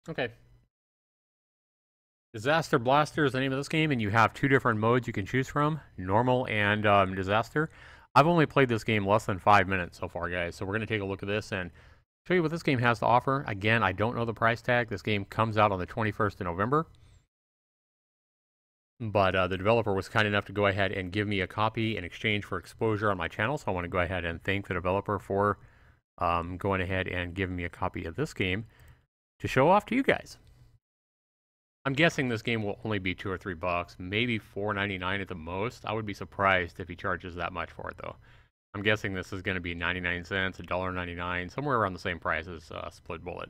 Okay. Disaster Blaster is the name of this game, and you have two different modes you can choose from, normal and disaster. I've only played this game less than 5 minutes so far, guys, so we're going to take a look at this and show you what this game has to offer. Again, I don't know the price tag. This game comes out on the 21st of November, but the developer was kind enough to go ahead and give me a copy in exchange for exposure on my channel, so I want to go ahead and thank the developer for going ahead and giving me a copy of this game to show off to you guys. I'm guessing this game will only be $2 or $3, maybe $4.99 at the most. I would be surprised if he charges that much for it, though. I'm guessing this is going to be 99 cents, $1.99, somewhere around the same price as Split Bullet,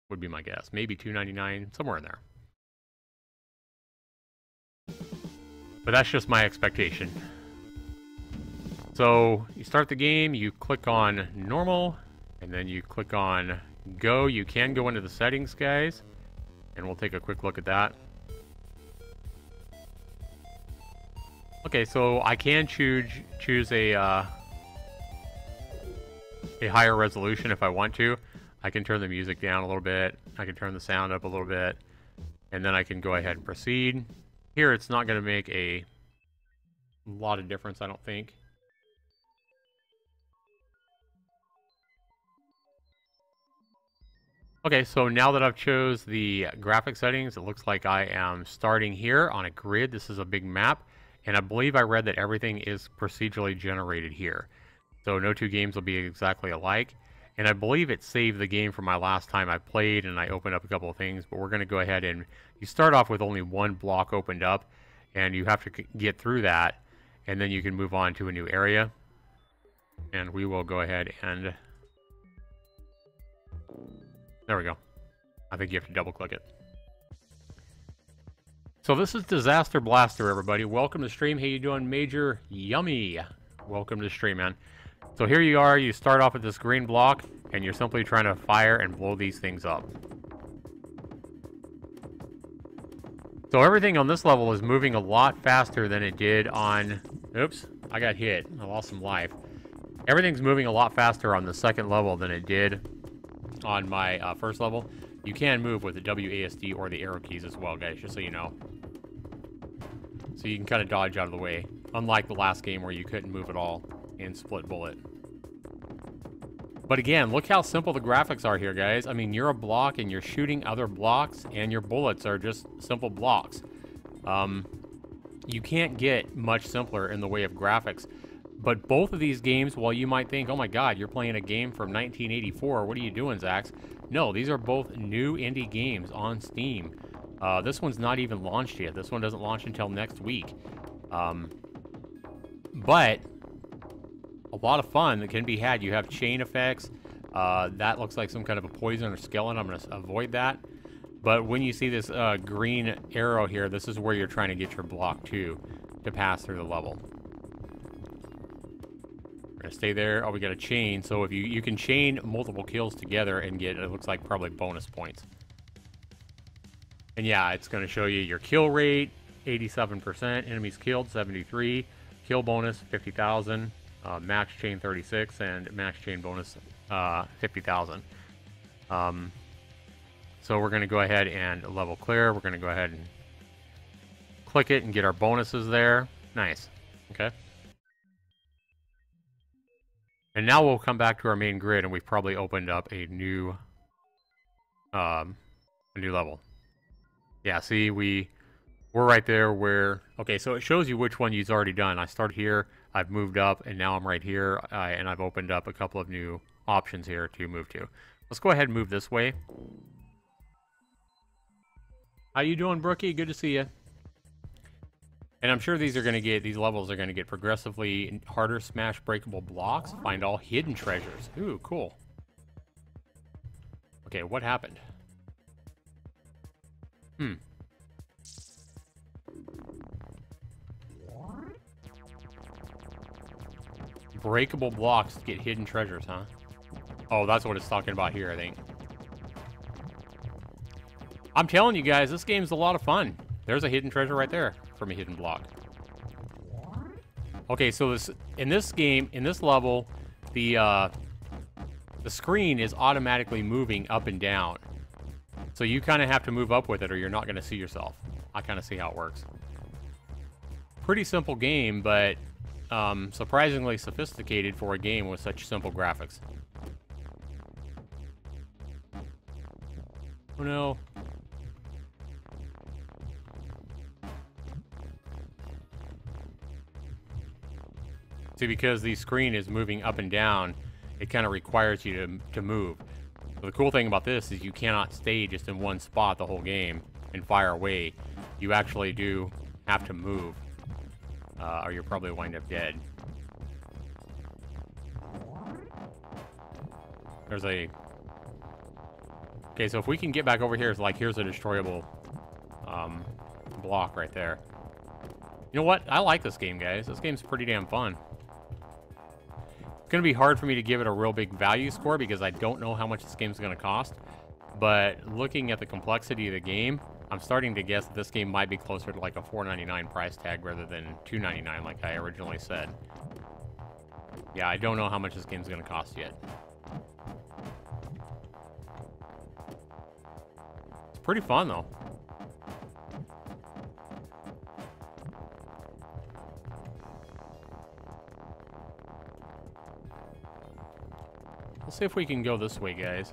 would be my guess. Maybe $2.99, somewhere in there. But that's just my expectation. So you start the game, you click on normal, and then you click on go. You can go into the settings, guys, and we'll take a quick look at that. Okay, so I can choose a higher resolution if I want to. I can turn the music down a little bit. I can turn the sound up a little bit, and then I can go ahead and proceed. Here, it's not going to make a lot of difference, I don't think. Okay, so now that I've chose the graphic settings, it looks like I am starting here on a grid. This is a big map, and I believe I read that everything is procedurally generated here. So no two games will be exactly alike. And I believe it saved the game from my last time I played, and I opened up a couple of things, but we're going to go ahead and you start off with only one block opened up, and you have to get through that, and then you can move on to a new area. And we will go ahead and... There we go. I think you have to double click it. So this is Disaster Blaster, everybody. Welcome to stream. How you doing, Major Yummy? Welcome to stream, man. So here you are. You start off with this green block, and you're simply trying to fire and blow these things up. So everything on this level is moving a lot faster than it did on... Oops, I got hit. I lost some life. Everything's moving a lot faster on the second level than it did on my first level. You can move with the WASD or the arrow keys as well, guys, just so you know. So you can kind of dodge out of the way, unlike the last game where you couldn't move at all in Split Bullet. But again, look how simple the graphics are here, guys. I mean, you're a block and you're shooting other blocks, and your bullets are just simple blocks. You can't get much simpler in the way of graphics. But both of these games, while you might think, oh my god, you're playing a game from 1984, what are you doing, Zax? No, these are both new indie games on Steam. This one's not even launched yet. This one doesn't launch until next week. But a lot of fun that can be had. You have chain effects. That looks like some kind of a poison or skeleton. I'm going to avoid that. But when you see this green arrow here, this is where you're trying to get your block to pass through the level. Stay there. Oh, we got a chain. So if you can chain multiple kills together and get, it looks like, probably bonus points. And yeah, it's going to show you your kill rate, 87%, enemies killed, 73, kill bonus, 50,000, max chain 36, and max chain bonus, 50,000. So we're going to go ahead and level clear. We're going to go ahead and click it and get our bonuses there. Nice. Okay. And now we'll come back to our main grid, and we've probably opened up a new level. Yeah, see, we're right there where... Okay, so it shows you which one you've already done. I started here, I've moved up, and now I'm right here, and I've opened up a couple of new options here to move to. Let's go ahead and move this way. How you doing, Brookie? Good to see you. And I'm sure these levels are going to get progressively harder. Smash breakable blocks. Find all hidden treasures. Ooh, cool. Okay, what happened? Breakable blocks to get hidden treasures, huh? Oh, that's what it's talking about here, I think. I'm telling you guys, this game's a lot of fun. There's a hidden treasure right there from a hidden block. Okay, so in this level, the screen is automatically moving up and down. So you kind of have to move up with it or you're not going to see yourself. I kind of see how it works. Pretty simple game, but surprisingly sophisticated for a game with such simple graphics. Oh no. See, because the screen is moving up and down, it kind of requires you to move. So the cool thing about this is you cannot stay just in one spot the whole game and fire away. You actually do have to move, or you'll probably wind up dead. There's a... Okay, so if we can get back over here, it's like, here's a destroyable block right there. You know what? I like this game, guys. This game's pretty damn fun. It's going to be hard for me to give it a real big value score because I don't know how much this game's going to cost. But looking at the complexity of the game, I'm starting to guess that this game might be closer to like a $4.99 price tag rather than $2.99 like I originally said. Yeah, I don't know how much this game's going to cost yet. It's pretty fun though. Let's see if we can go this way, guys.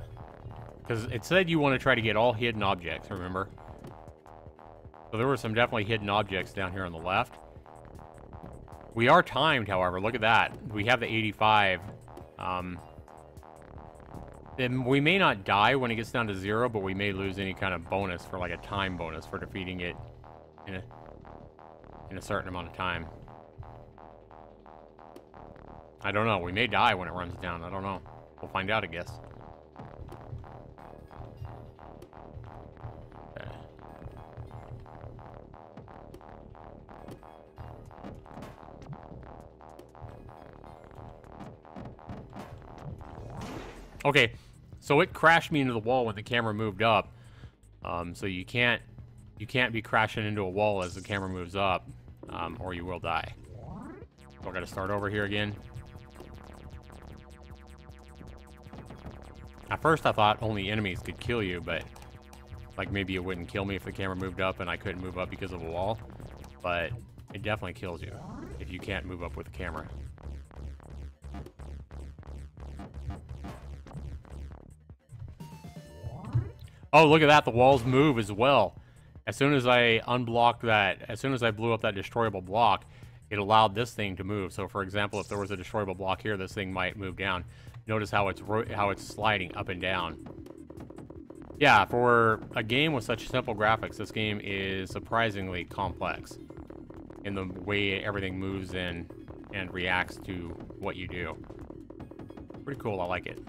Because it said you want to try to get all hidden objects, remember? So there were some definitely hidden objects down here on the left. We are timed, however. Look at that. We have the 85. And we may not die when it gets down to 0, but we may lose any kind of bonus for like a time bonus for defeating it in a certain amount of time. I don't know. We may die when it runs down. I don't know. We'll find out, I guess. Okay, so it crashed me into the wall when the camera moved up. So you can't be crashing into a wall as the camera moves up, or you will die. So I got to start over here again. At first I thought only enemies could kill you, but like maybe it wouldn't kill me if the camera moved up and I couldn't move up because of a wall. But it definitely kills you if you can't move up with the camera. Oh, look at that. The walls move as well. As soon as I unblocked that, as soon as I blew up that destroyable block, it allowed this thing to move. So for example, if there was a destroyable block here, this thing might move down. Notice how it's sliding up and down. Yeah, for a game with such simple graphics, this game is surprisingly complex in the way everything moves in and reacts to what you do. Pretty cool. I like it.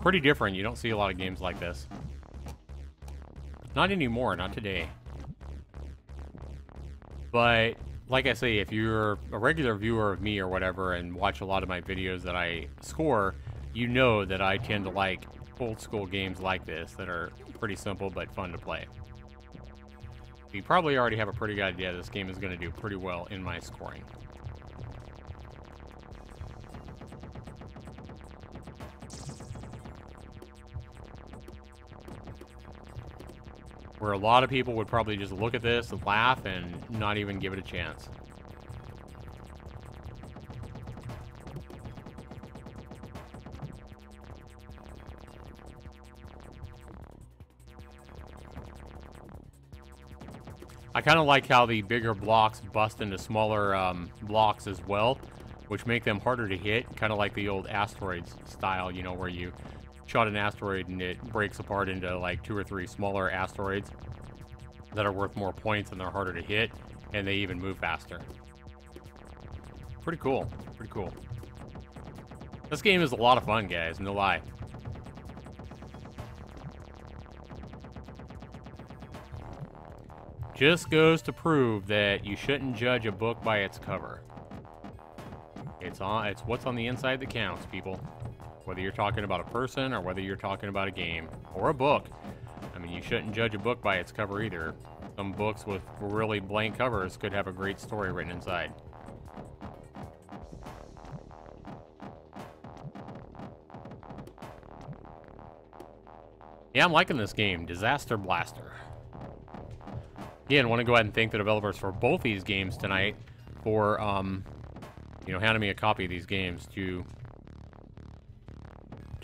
Pretty different. You don't see a lot of games like this. Not anymore, not today. But, like I say, if you're a regular viewer of me or whatever and watch a lot of my videos that I score, you know that I tend to like old school games like this that are pretty simple but fun to play. You probably already have a pretty good idea this game is going to do pretty well in my scoring. Where a lot of people would probably just look at this and laugh and not even give it a chance. I kind of like how the bigger blocks bust into smaller blocks as well, which make them harder to hit, kind of like the old asteroids style, you know, where you shot an asteroid and it breaks apart into like 2 or 3 smaller asteroids that are worth more points and they're harder to hit, and they even move faster. Pretty cool. Pretty cool. This game is a lot of fun, guys, no lie. Just goes to prove that you shouldn't judge a book by its cover. It's what's on the inside that counts, people. Whether you're talking about a person or whether you're talking about a game or a book. I mean, you shouldn't judge a book by its cover either. Some books with really blank covers could have a great story written inside. Yeah, I'm liking this game, Disaster Blaster. Yeah, and want to go ahead and thank the developers for both these games tonight for, you know, handing me a copy of these games to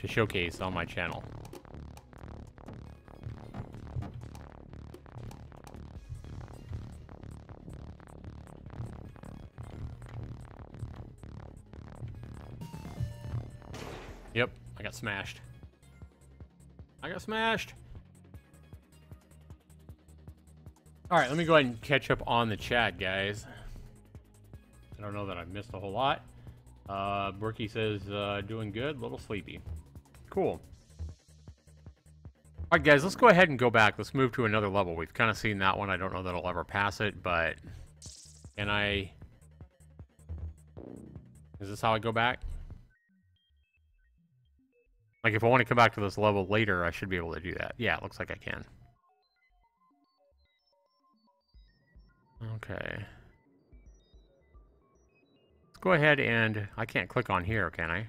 showcase on my channel. Yep, I got smashed. I got smashed. All right, let me go ahead and catch up on the chat, guys. I don't know that I've missed a whole lot. Brookie says, doing good, a little sleepy. Cool. All right, guys, let's go ahead and go back. Let's move to another level. We've kind of seen that one. I don't know that I'll ever pass it, but can I... Is this how I go back? Like, if I want to come back to this level later, I should be able to do that. Yeah, it looks like I can. Okay. Let's go ahead and... I can't click on here, can I?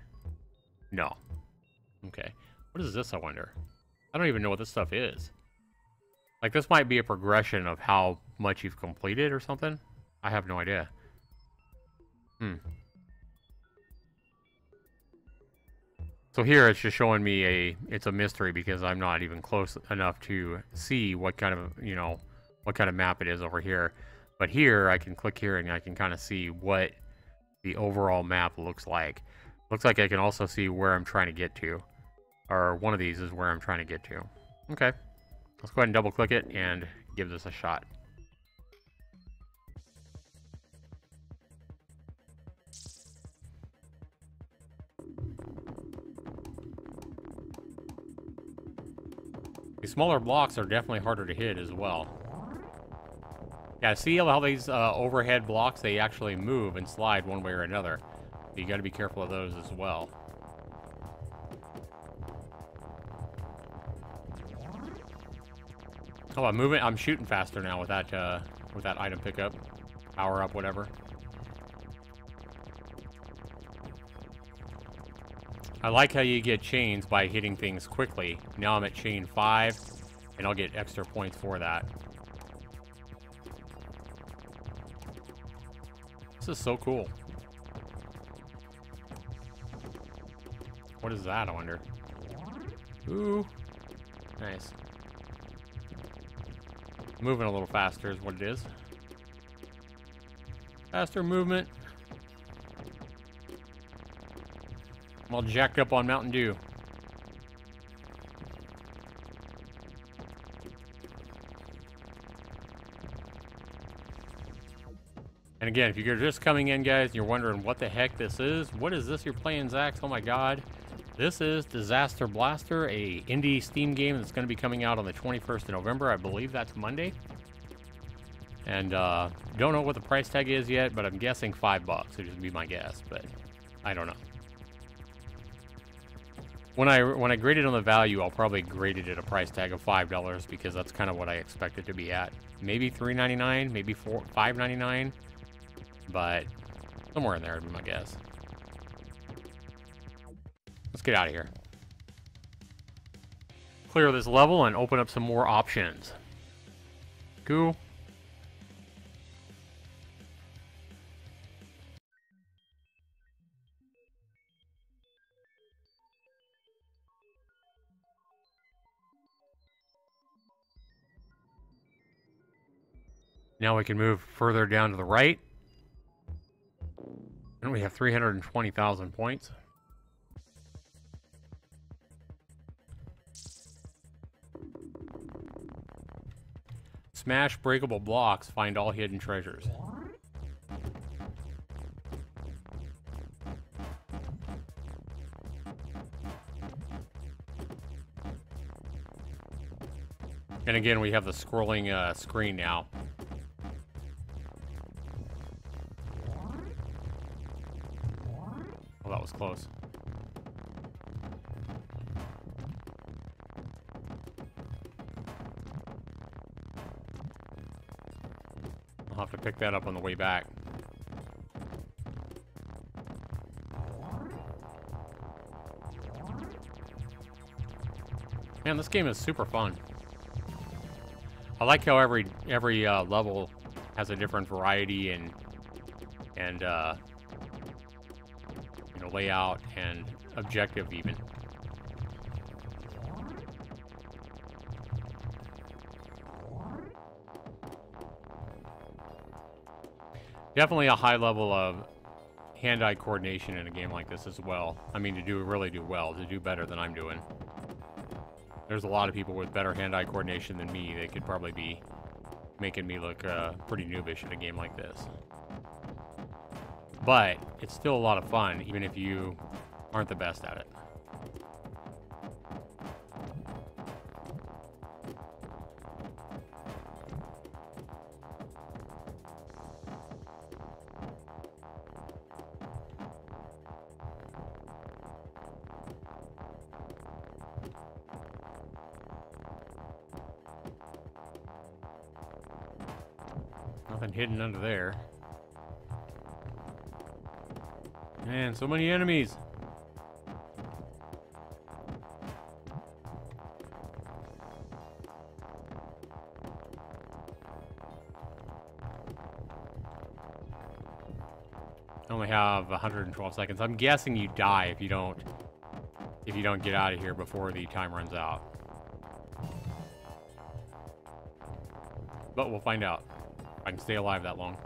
No. Okay. What is this, I wonder? I don't even know what this stuff is. Like, this might be a progression of how much you've completed or something. I have no idea. So here it's just showing me it's a mystery because I'm not even close enough to see what kind of, you know, what kind of map it is over here. But here I can click here and I can kind of see what the overall map looks like. Looks like I can also see where I'm trying to get to. Or one of these is where I'm trying to get to. Okay. Let's go ahead and double click it and give this a shot. These smaller blocks are definitely harder to hit as well. Yeah, see how these overhead blocks, they actually move and slide one way or another. You got to be careful of those as well. Oh, I'm moving. I'm shooting faster now with that item pickup, power up, whatever. I like how you get chains by hitting things quickly. Now I'm at chain 5, and I'll get extra points for that. This is so cool. What is that, I wonder? Ooh. Nice. Moving a little faster is what it is. Faster movement. I'm all jacked up on Mountain Dew. And again, if you're just coming in, guys, and you're wondering what the heck this is, what is this you're playing, Zach? Oh my god. This is Disaster Blaster, a indie Steam game that's going to be coming out on the 21st of November. I believe that's Monday. And don't know what the price tag is yet, but I'm guessing $5. It'd just be my guess, but I don't know. When I grade it on the value, I'll probably grade it at a price tag of $5 because that's kind of what I expect it to be at. Maybe $3.99, maybe $5.99, but somewhere in there would be my guess. Let's get out of here. Clear this level and open up some more options. Cool. Now we can move further down to the right. And we have 320,000 points. Smash breakable blocks, find all hidden treasures. And again, we have the scrolling screen now. Oh, that was close. I'll have to pick that up on the way back. Man, this game is super fun. I like how every level has a different variety and you know, layout and objective even. Definitely a high level of hand-eye coordination in a game like this as well. I mean, to really do well, to do better than I'm doing. There's a lot of people with better hand-eye coordination than me. They could probably be making me look pretty noobish in a game like this. But it's still a lot of fun, even if you aren't the best at it. Nothing hidden under there. Man, so many enemies. I only have 112 seconds. I'm guessing you die if you don't get out of here before the time runs out. But we'll find out. I can stay alive that long.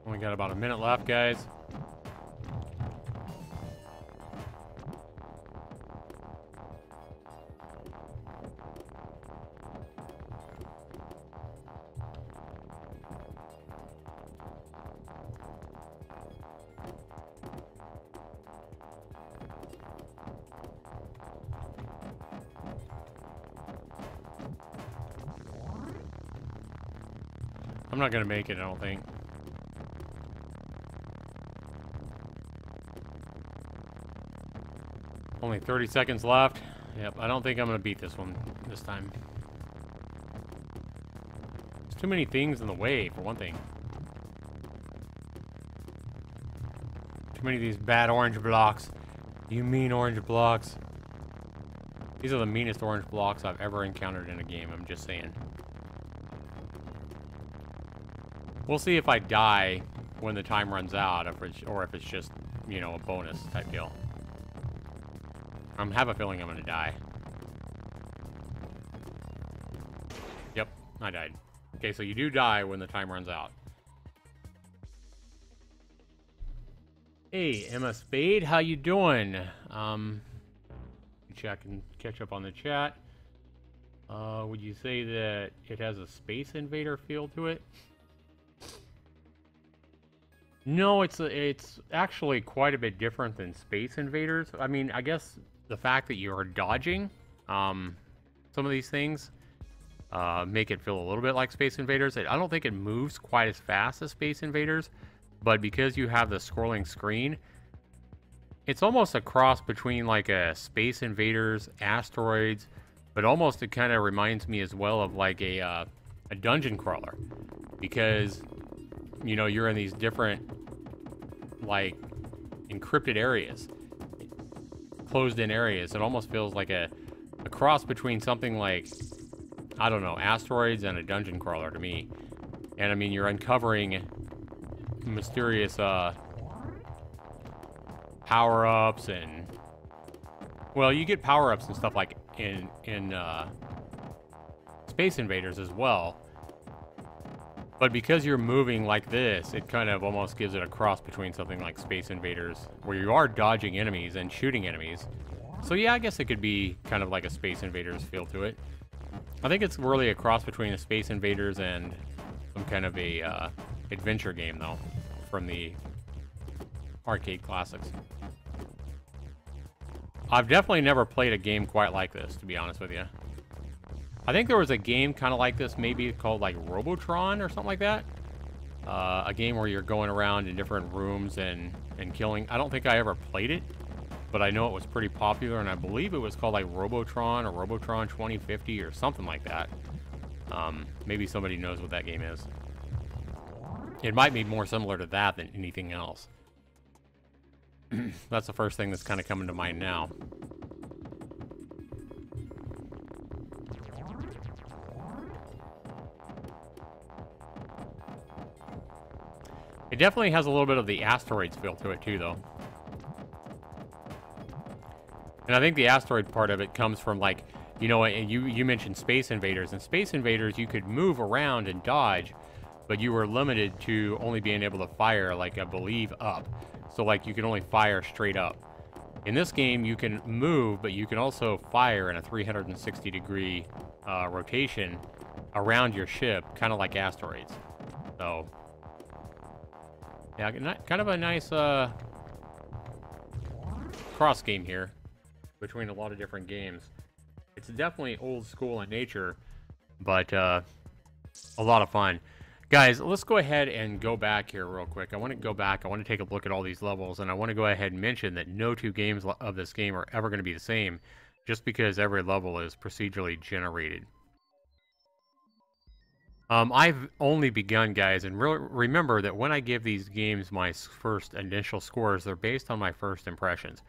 Only got about a minute left, guys. I'm not gonna make it, I don't think. Only 30 seconds left. Yep, I don't think I'm gonna beat this one this time. There's too many things in the way, for one thing. Too many of these bad orange blocks. You mean orange blocks. These are the meanest orange blocks I've ever encountered in a game, I'm just saying. We'll see if I die when the time runs out, or if it's just, you know, a bonus type deal. I have a feeling I'm gonna die. Yep, I died. Okay, so you do die when the time runs out. Hey, Emma Spade, how you doing? Check and catch up on the chat. Would you say that it has a Space Invader feel to it? No, it's actually quite a bit different than Space Invaders. I mean, I guess the fact that you're dodging some of these things make it feel a little bit like Space Invaders. I don't think it moves quite as fast as Space Invaders, but because you have the scrolling screen, it's almost a cross between like a Space Invaders, Asteroids, but almost it kind of reminds me as well of like a dungeon crawler, because you know you're in these different like encrypted areas, closed-in areas. It almost feels like a cross between something like, I don't know, Asteroids and a dungeon crawler to me. And I mean, you're uncovering mysterious power-ups and, well, you get power-ups and stuff like in Space Invaders as well. But because you're moving like this, it kind of almost gives it a cross between something like Space Invaders, where you are dodging enemies and shooting enemies. So yeah, I guess it could be kind of like a Space Invaders feel to it. I think it's really a cross between a Space Invaders and some kind of a adventure game, though, from the arcade classics. I've definitely never played a game quite like this, to be honest with you. I think there was a game kind of like this, maybe called like Robotron or something like that. A game where you're going around in different rooms and killing. I don't think I ever played it, but I know it was pretty popular, and I believe it was called like Robotron or Robotron 2050 or something like that. Maybe somebody knows what that game is. It might be more similar to that than anything else. That's the first thing that's kind of coming to mind now. It definitely has a little bit of the asteroids feel to it too, though. And I think the asteroid part of it comes from, like, you know, you mentioned Space Invaders. In Space Invaders, you could move around and dodge, but you were limited to only being able to fire, like, I believe, up. So, like, you can only fire straight up. In this game, you can move, but you can also fire in a 360-degree rotation around your ship, kind of like asteroids. So, yeah, kind of a nice cross game here between a lot of different games. It's definitely old school in nature, but a lot of fun. Guys, let's go ahead and go back here real quick. I want to go back. I want to take a look at all these levels, and I want to go ahead and mention that no two games of this game are ever going to be the same, just because every level is procedurally generated. I've only begun, guys, and remember that when I give these games my first initial scores, they're based on my first impressions.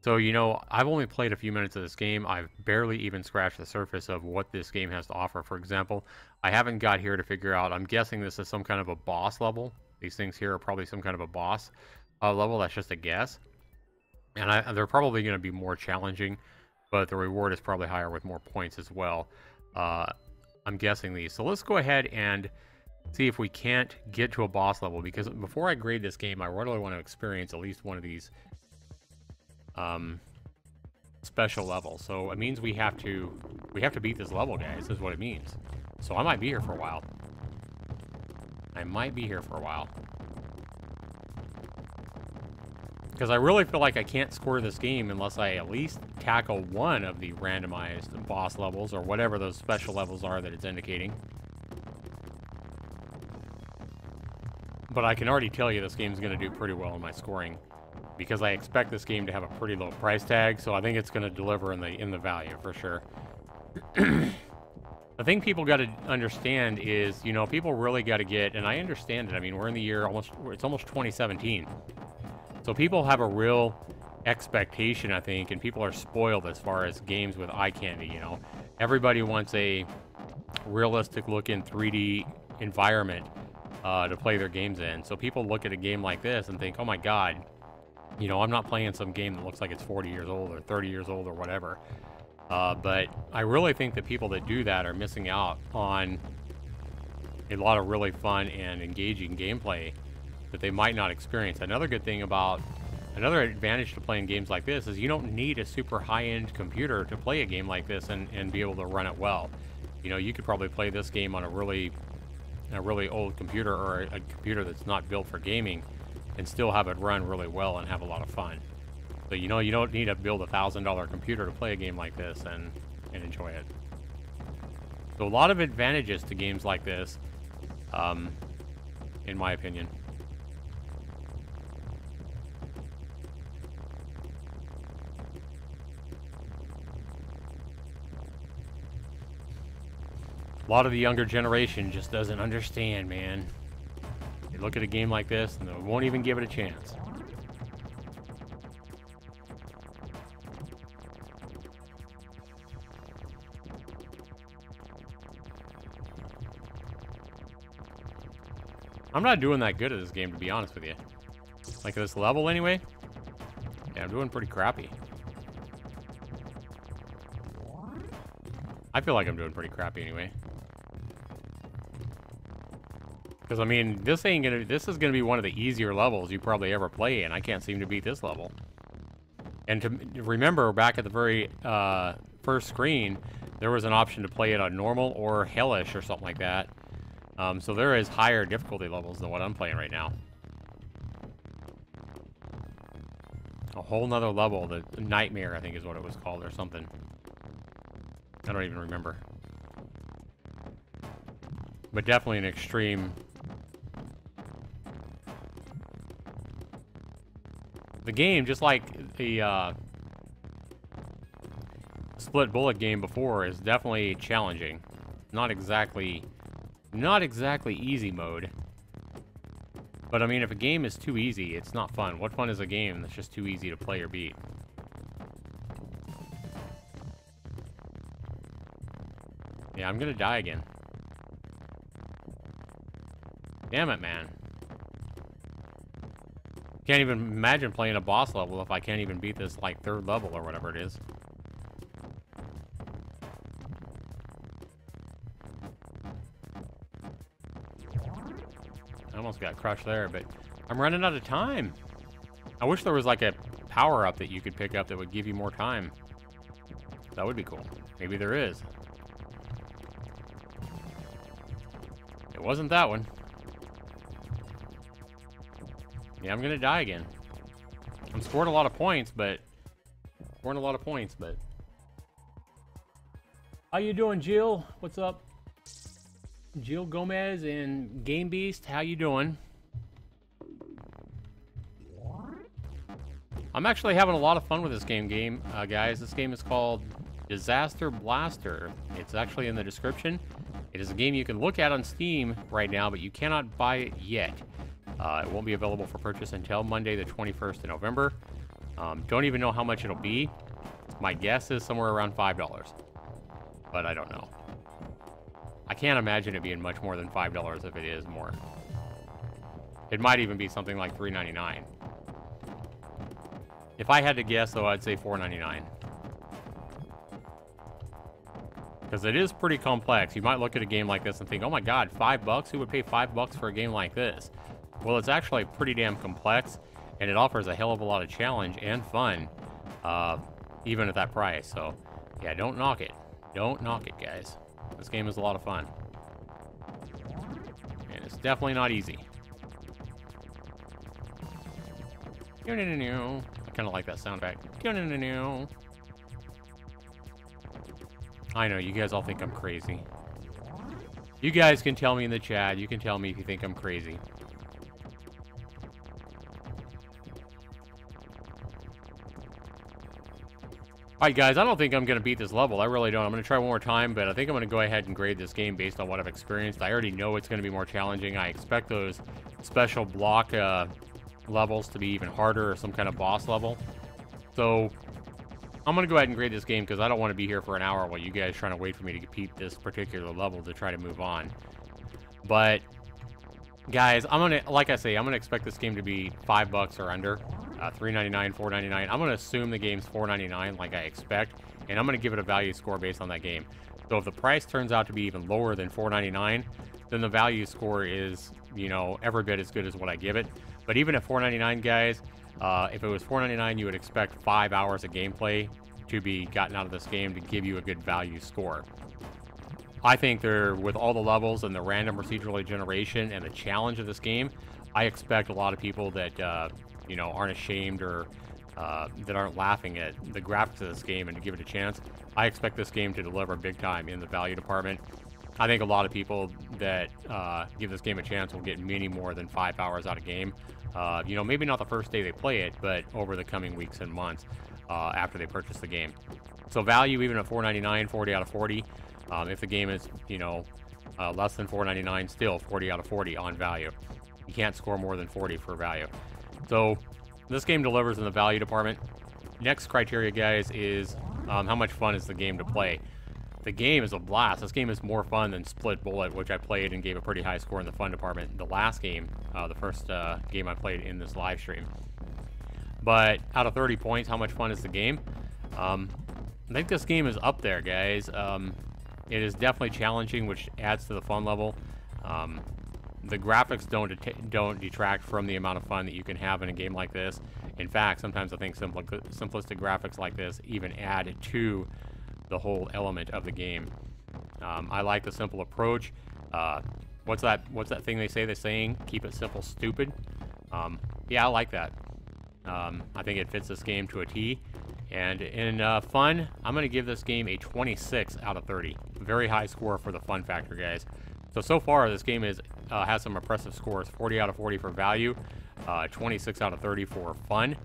So, you know, I've only played a few minutes of this game. I've barely even scratched the surface of what this game has to offer. For example, I haven't got here to figure out, I'm guessing this is some kind of a boss level. These things here are probably some kind of a boss level. That's just a guess. And they're probably going to be more challenging, but the reward is probably higher with more points as well. I'm guessing these. So let's go ahead and see if we can't get to a boss level, because before I grade this game, I really want to experience at least one of these special levels. So it means we have to beat this level, guys, is what it means. So I might be here for a while. Because I really feel like I can't score this game unless I at least tackle one of the randomized boss levels, or whatever those special levels are that it's indicating. But I can already tell you this game's going to do pretty well in my scoring, because I expect this game to have a pretty low price tag, so I think it's going to deliver in the value for sure. The thing people got to understand is, you know, people really got to get, and I understand it. I mean, we're in the year it's almost 2017. So people have a real expectation, I think, and people are spoiled as far as games with eye candy, you know. Everybody wants a realistic looking 3D environment to play their games in. So people look at a game like this and think, oh my God, you know, I'm not playing some game that looks like it's 40 years old or 30 years old or whatever. But I really think that people that do that are missing out on a lot of really fun and engaging gameplay that they might not experience. Another advantage to playing games like this is you don't need a super high-end computer to play a game like this and be able to run it well. You know, you could probably play this game on a really old computer, or a computer that's not built for gaming, and still have it run really well and have a lot of fun. So, you know, you don't need to build a $1,000 computer to play a game like this and enjoy it. So a lot of advantages to games like this, in my opinion. A lot of the younger generation just doesn't understand, man. They look at a game like this and they won't even give it a chance. I'm not doing that good at this game, to be honest with you. Like this level anyway. Yeah, I'm doing pretty crappy. I feel like I'm doing pretty crappy anyway. Because, I mean, this is gonna be one of the easier levels you probably ever play, and I can't seem to beat this level. And to remember, back at the very first screen, there was an option to play it on normal or hellish or something like that. So there is higher difficulty levels than what I'm playing right now. A whole nother level. The nightmare, I think, is what it was called, or something. I don't even remember. But definitely an extreme. The game, just like the split bullet game before, is definitely challenging. Not exactly easy mode. But I mean, if a game is too easy, it's not fun. What fun is a game that's just too easy to play or beat? Yeah, I'm gonna die again. Damn it, man. Can't even imagine playing a boss level if I can't even beat this, like, third level or whatever it is. I almost got crushed there, but I'm running out of time. I wish there was, like, a power-up that you could pick up that would give you more time. That would be cool. Maybe there is. It wasn't that one. Yeah, I'm gonna die again. I'm scoring a lot of points, but... How you doing, Jill? What's up? Jill Gomez and Game Beast, how you doing? I'm actually having a lot of fun with this game, guys. This game is called Disaster Blaster. It's actually in the description. It is a game you can look at on Steam right now, but you cannot buy it yet. It won't be available for purchase until Monday, the 21st of November. Don't even know how much it'll be. My guess is somewhere around $5, but I don't know. I can't imagine it being much more than $5 if it is more. It might even be something like $3.99. If I had to guess, though, I'd say $4.99. Because it is pretty complex. You might look at a game like this and think, oh my god, $5? Who would pay $5 for a game like this? Well, it's actually pretty damn complex, and it offers a hell of a lot of challenge and fun, even at that price. So, yeah, don't knock it. Don't knock it, guys. This game is a lot of fun. And it's definitely not easy. I kind of like that sound effect. I know, you guys all think I'm crazy. You guys can tell me in the chat. You can tell me if you think I'm crazy. Alright guys, I don't think I'm going to beat this level. I really don't. I'm going to try one more time, but I think I'm going to go ahead and grade this game based on what I've experienced. I already know it's going to be more challenging. I expect those special block levels to be even harder, or some kind of boss level. So, I'm going to go ahead and grade this game because I don't want to be here for an hour while you guys are trying to wait for me to beat this particular level to try to move on. But, guys, I'm going to, like I say, I'm going to expect this game to be $5 or under. $3.99, $4.99. I'm going to assume the game's $4.99 like I expect, and I'm going to give it a value score based on that game. So if the price turns out to be even lower than $4.99, then the value score is, you know, every bit as good as what I give it. But even at $4.99, guys, if it was $4.99, you would expect 5 hours of gameplay to be gotten out of this game to give you a good value score. I think with all the levels and the random procedural generation and the challenge of this game, I expect a lot of people that, you know, aren't ashamed or that aren't laughing at the graphics of this game and to give it a chance. I expect this game to deliver big time in the value department. I think a lot of people that give this game a chance will get many more than 5 hours out of game. You know, maybe not the first day they play it, but over the coming weeks and months after they purchase the game. So value, even at $4.99, 40 out of 40. If the game is, you know, less than $4.99, still 40 out of 40 on value. You can't score more than 40 for value. So, this game delivers in the value department. Next criteria, guys, is how much fun is the game to play. The game is a blast. This game is more fun than Split Bullet, which I played and gave a pretty high score in the fun department. The last game, the first game I played in this live stream. But out of 30 points, how much fun is the game? I think this game is up there, guys. It is definitely challenging, which adds to the fun level. The graphics don't detract from the amount of fun that you can have in a game like this. In fact, sometimes I think simplistic graphics like this even add to the whole element of the game. I like the simple approach. What's that thing they say? They're saying, keep it simple, stupid. Yeah, I like that. I think it fits this game to a T. And in fun, I'm going to give this game a 26 out of 30. Very high score for the fun factor, guys. So far, this game has some impressive scores. 40 out of 40 for value, 26 out of 30 for fun.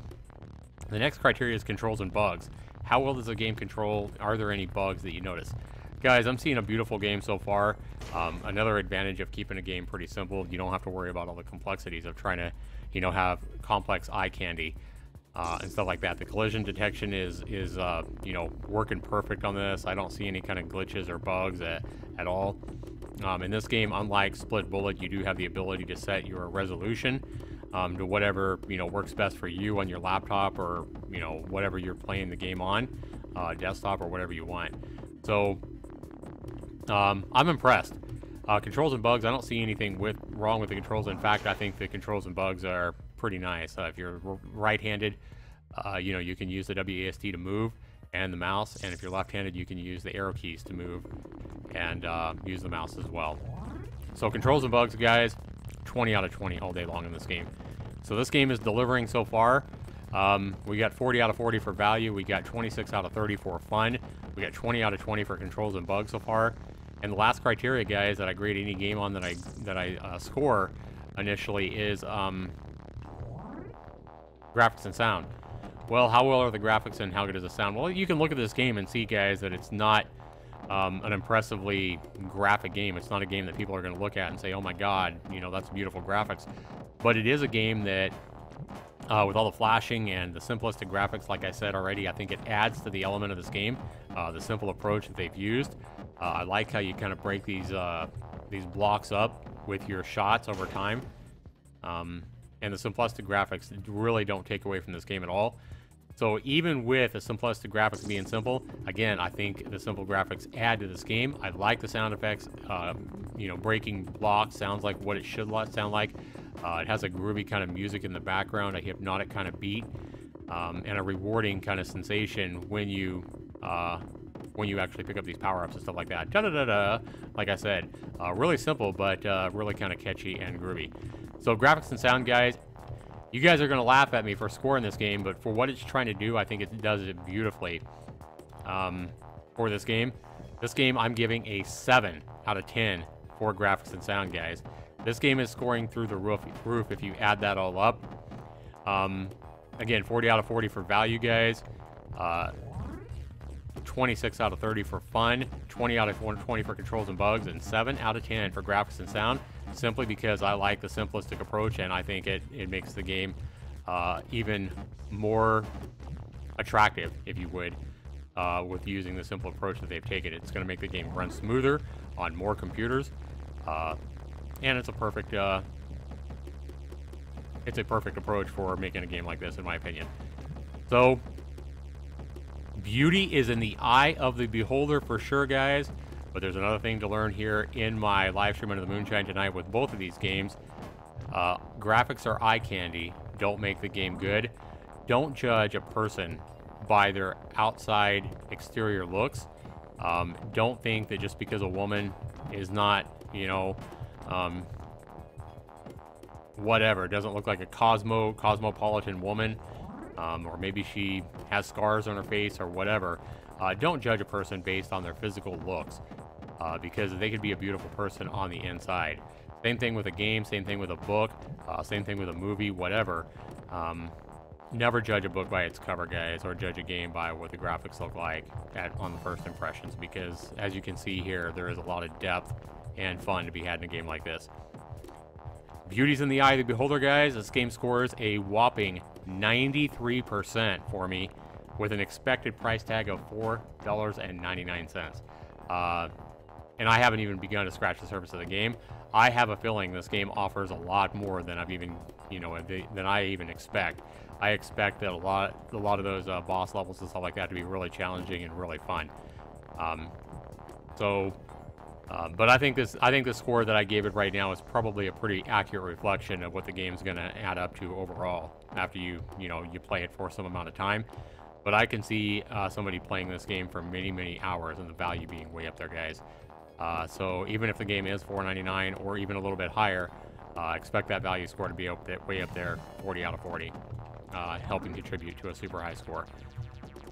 The next criteria is controls and bugs. How well does the game control? Are there any bugs that you notice? Guys, I'm seeing a beautiful game so far. Another advantage of keeping a game pretty simple, you don't have to worry about all the complexities of trying to, you know, have complex eye candy and stuff like that. The collision detection is you know, working perfect on this. I don't see any kind of glitches or bugs at all. In this game, unlike Split Bullet, you do have the ability to set your resolution to whatever, you know, works best for you on your laptop, or, you know, whatever you're playing the game on, desktop or whatever you want. So I'm impressed. Controls and bugs, I don't see anything wrong with the controls. In fact, I think the controls and bugs are pretty nice. If you're right-handed, you know, you can use the WASD to move and the mouse, and if you're left-handed, you can use the arrow keys to move and use the mouse as well. So controls and bugs, guys, 20 out of 20 all day long in this game. So this game is delivering so far. We got 40 out of 40 for value. We got 26 out of 30 for fun. We got 20 out of 20 for controls and bugs so far. And the last criteria, guys, that I grade any game on, that I score initially is graphics and sound. Well, how well are the graphics and how good is the sound? Well, you can look at this game and see, guys, that it's not an impressively graphic game. It's not a game that people are going to look at and say, oh my god, you know, that's beautiful graphics. But it is a game that, with all the flashing and the simplistic graphics, like I said already, I think it adds to the element of this game, the simple approach that they've used. I like how you kind of break these blocks up with your shots over time. And the simplistic graphics really don't take away from this game at all. So even with the simplistic graphics being simple, again, I think the simple graphics add to this game. I like the sound effects. You know, breaking blocks sounds like what it should sound like. It has a groovy kind of music in the background, a hypnotic kind of beat, and a rewarding kind of sensation when you actually pick up these power-ups and stuff like that. Da-da-da-da, like I said. Really simple, but really kind of catchy and groovy. So graphics and sound, guys, you guys are going to laugh at me for scoring this game, but for what it's trying to do, I think it does it beautifully for this game. This game, I'm giving a 7 out of 10 for graphics and sound, guys. This game is scoring through the roof if you add that all up. Again, 40 out of 40 for value, guys. 26 out of 30 for fun, 20 out of 20 for controls and bugs, and 7 out of 10 for graphics and sound, simply because I like the simplistic approach, and I think it makes the game even more attractive, if you would, with using the simple approach that they've taken. It's going to make the game run smoother on more computers, and it's a perfect approach for making a game like this, in my opinion. So beauty is in the eye of the beholder for sure, guys. But there's another thing to learn here in my live stream Under the Moonshine tonight with both of these games. Graphics are eye candy. Don't make the game good. Don't judge a person by their outside exterior looks. Don't think that just because a woman is not, you know, whatever, doesn't look like a cosmopolitan woman, or maybe she has scars on her face or whatever. Don't judge a person based on their physical looks, because they could be a beautiful person on the inside. Same thing with a game, same thing with a book, same thing with a movie, whatever. Never judge a book by its cover, guys, or judge a game by what the graphics look like on the first impressions, because as you can see here, there is a lot of depth and fun to be had in a game like this. Beauty's in the eye of the beholder, guys. This game scores a whopping 93% for me, with an expected price tag of $4.99. And I haven't even begun to scratch the surface of the game. I have a feeling this game offers a lot more than I've even, you know, than I even expect. I expect that a lot of those boss levels and stuff like that to be really challenging and really fun. But I think the score that I gave it right now is probably a pretty accurate reflection of what the game's going to add up to overall after you play it for some amount of time. But I can see somebody playing this game for many, many hours and the value being way up there, guys. So even if the game is $4.99 or even a little bit higher, expect that value score to be way up there, 40 out of 40. helping contribute to a super high score.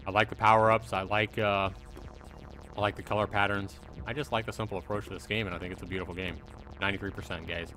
I like the power-ups. I like the color patterns. I just like the simple approach to this game, and I think it's a beautiful game. 93%, guys.